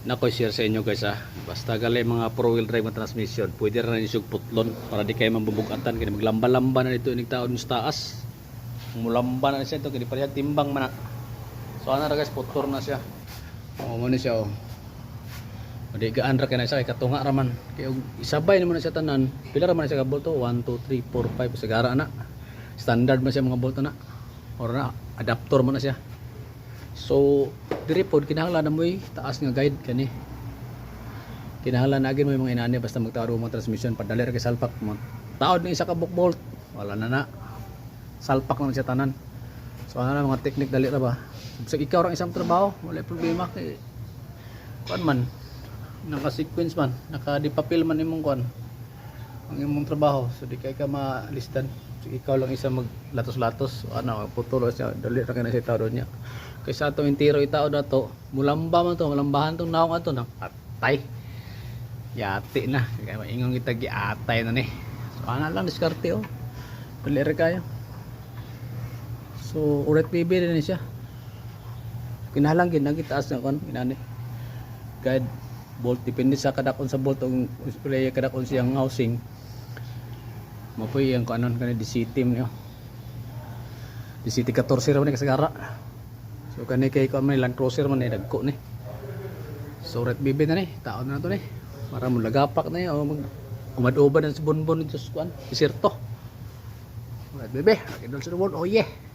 Nako share sa inyo guys ha. Basta gali mga 4-wheel drive ng transmission, pwede ra na isug putlon para di kayo mambubugatan kini maglamba-lamba na dito inig taon sa taas. Mulamba na siya ito kini parehag timbang man na. So ana ra guys, putor na siya. Oh mo ni siya oh. Adi gaan ra kay na siya kay katunga ra man. Kay isabay nimo na siya tanan. Pila ra man siya ka bolto? 1 2 3 4 5 sagara na. Standard man siya mga bolto na. Or na adapter man na siya. So diri pod kinahanglan na mo'y taas nga guide kani. Kinahanglan na agin mo mga inani basta magtaro mo transmission padali ra kay salpak mo. Taod ni isa ka bolt wala na. Salpak naman siya tanan. So ano na mga technique dali ra ba? Sa ikaw ra isang trabaho, wala problema kay kuan man. Naka-sequence man, naka-dipapil man imong kuan. Ang imong trabaho, so di kay ka ma-listan. So, ikaw lang isa maglatos-latos, ano, putulo siya, dali ra kay na siya taod niya. Kaysa ato intiro itao dato, mulamba man to, mulambahan tong naong ato nang atay. Yati na, kaya maingong kita giatay na ni. So ana lang diskarte oh. Dali ra kayo. So urat PB din siya. Kinahanglan gid nagitaas na kon inani. Guide bolt depende sa kadakon sa bolt ug play kadakon siyang housing. Mapoy ang kanon kanay DCT niyo. DCT 14 ra man kasagara. So kanay kay ko man Land Cruiser man ay dagko ni. So ret bibi na ni, taon na to ni. Para mo lagapak na o mag umad-ubad ang subon-bon sa kuan, desierto. Ret bibi, idol sa subon. Oh yeah.